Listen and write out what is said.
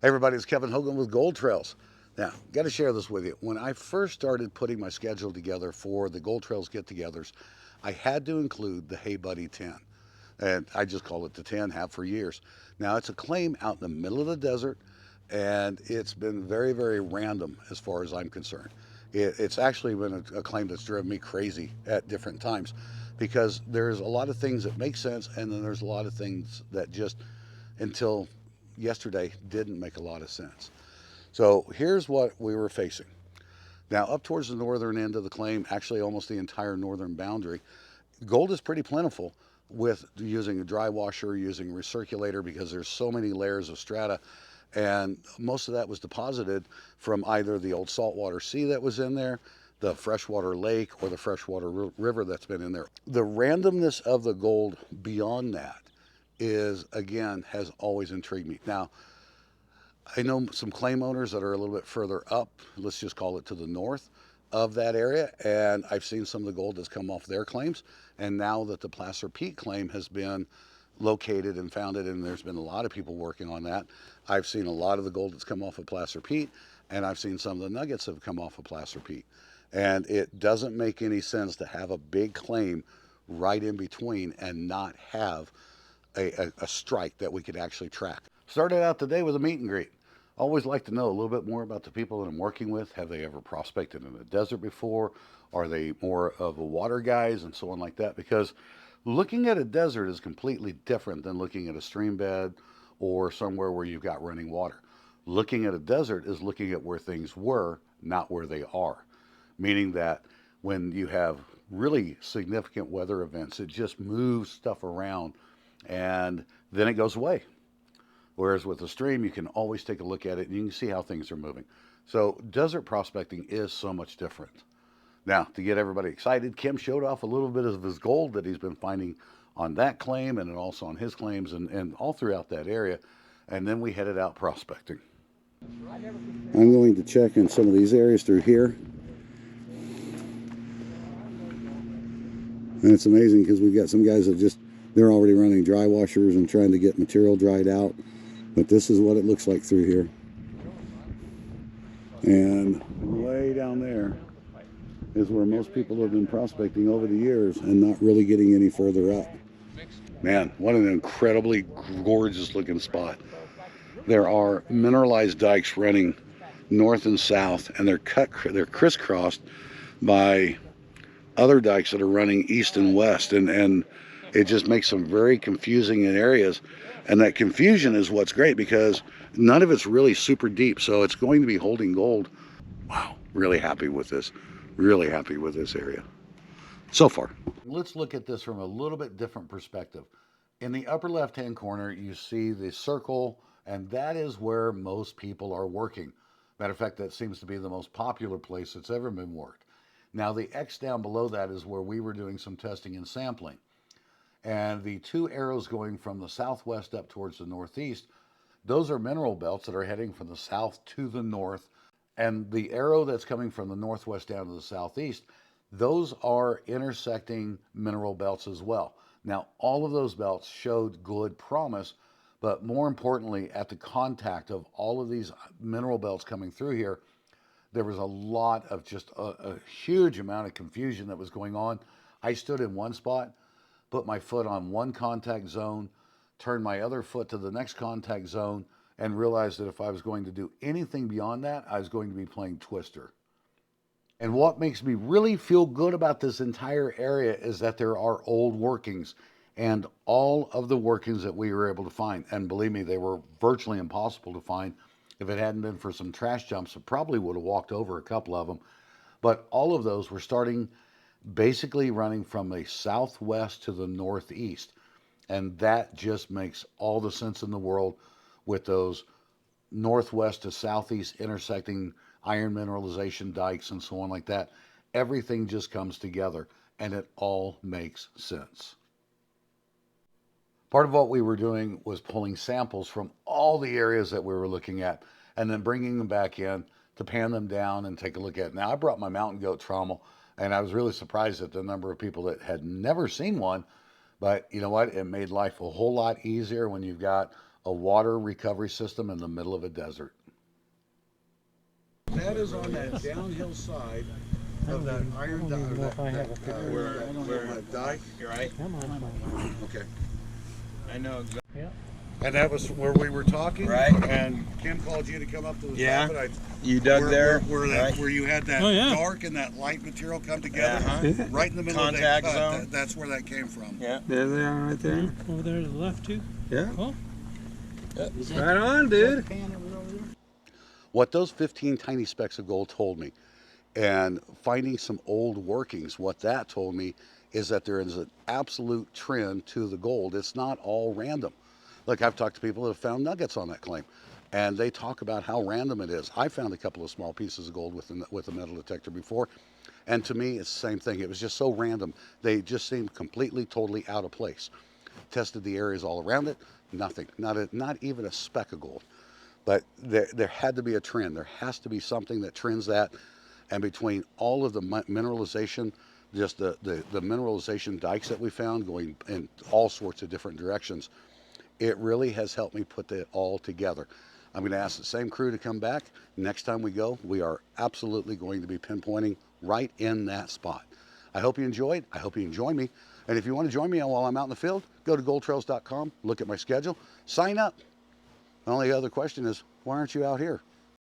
Hey everybody, it's Kevin Hoagland with Gold Trails. Now, got to share this with you. When I first started putting my schedule together for the Gold Trails get-togethers, I had to include the Hey Budee 10. And I just call it the 10, have for years. Now, it's a claim out in the middle of the desert, and it's been very, very random as far as I'm concerned. It's actually been a claim that's driven me crazy at different times because there's a lot of things that make sense, and then there's a lot of things that just, until yesterday, didn't make a lot of sense. So here's what we were facing. Now, up towards the northern end of the claim, actually almost the entire northern boundary, gold is pretty plentiful with using a dry washer, using a recirculator because there's so many layers of strata. And most of that was deposited from either the old saltwater sea that was in there, the freshwater lake, or the freshwater river that's been in there. The randomness of the gold beyond that is, again, has always intrigued me. Now, I know some claim owners that are a little bit further up, let's just call it to the north of that area, and I've seen some of the gold that's come off their claims. And now that the Placer Peak claim has been located and founded, and there's been a lot of people working on that, I've seen a lot of the gold that's come off of Placer Peak, and I've seen some of the nuggets that have come off of Placer Peak. And it doesn't make any sense to have a big claim right in between and not have a strike that we could actually track. Started out today with a meet and greet. Always like to know a little bit more about the people that I'm working with. Have they ever prospected in the desert before? Are they more of a water guys and so on like that? Because looking at a desert is completely different than looking at a stream bed or somewhere where you've got running water. Looking at a desert is looking at where things were, not where they are. Meaning that when you have really significant weather events, it just moves stuff around and then it goes away. Whereas with the stream, you can always take a look at it and you can see how things are moving. So desert prospecting is so much different. Now, to get everybody excited, Kim showed off a little bit of his gold that he's been finding on that claim and then also on his claims and all throughout that area. And then we headed out prospecting. I'm going to check in some of these areas through here. And it's amazing because we've got some guys that they're already running dry washers and trying to get material dried out. But this is what it looks like through here. And way down there is where most people have been prospecting over the years and not really getting any further up. Man, what an incredibly gorgeous looking spot. There are mineralized dikes running north and south, and they're crisscrossed by other dikes that are running east and west, and it just makes them very confusing in areas. And that confusion is what's great because none of it's really super deep, so it's going to be holding gold. Wow, really happy with this. Really happy with this area so far. Let's look at this from a little bit different perspective. In the upper left-hand corner, you see the circle, and that is where most people are working. Matter of fact, that seems to be the most popular place that's ever been worked. Now, the X down below that is where we were doing some testing and sampling. And the two arrows going from the southwest up towards the northeast, those are mineral belts that are heading from the south to the north. And the arrow that's coming from the northwest down to the southeast, those are intersecting mineral belts as well. Now, all of those belts showed good promise, but more importantly, at the contact of all of these mineral belts coming through here, there was a lot of just a huge amount of confusion that was going on. I stood in one spot, put my foot on one contact zone, turned my other foot to the next contact zone, and realized that if I was going to do anything beyond that, I was going to be playing Twister. And what makes me really feel good about this entire area is that there are old workings, and all of the workings that we were able to find, and believe me, they were virtually impossible to find. If it hadn't been for some trash jumps, I probably would have walked over a couple of them. But all of those were starting basically running from the southwest to the northeast. And that just makes all the sense in the world with those northwest to southeast intersecting iron mineralization dikes and so on like that. Everything just comes together and it all makes sense. Part of what we were doing was pulling samples from all the areas that we were looking at and then bringing them back in to pan them down and take a look at it. Now, I brought my mountain goat trommel, and I was really surprised at the number of people that had never seen one. But you know what? It made life a whole lot easier when you've got a water recovery system in the middle of a desert. That is on that downhill side of that iron dike. You're right. Okay. I know exactly. Yeah. And that was where we were talking, Right. And Kim called you to come up to the Yeah. top. You dug there. Where you had that Oh, yeah. dark and that light material come together, Uh-huh. right in the middle Contact of that cut. zone. That's where that came from. Yeah. There they are right there. Over there to the left too. Yeah. Oh, Right on, dude. What those 15 tiny specks of gold told me, and finding some old workings, what that told me is that there is an absolute trend to the gold. It's not all random. Like, I've talked to people that have found nuggets on that claim, and they talk about how random it is. I found a couple of small pieces of gold with a metal detector before, and to me, it's the same thing. It was just so random. They just seemed completely, totally out of place. Tested the areas all around it, nothing, not even a speck of gold. But there had to be a trend. There has to be something that trends that. And between all of the mineralization, just the mineralization dikes that we found going in all sorts of different directions, it really has helped me put it all together. I'm going to ask the same crew to come back. Next time we go, we are absolutely going to be pinpointing right in that spot. I hope you enjoyed. I hope you join me. And if you want to join me while I'm out in the field, go to goldtrails.com, look at my schedule, sign up. The only other question is, why aren't you out here?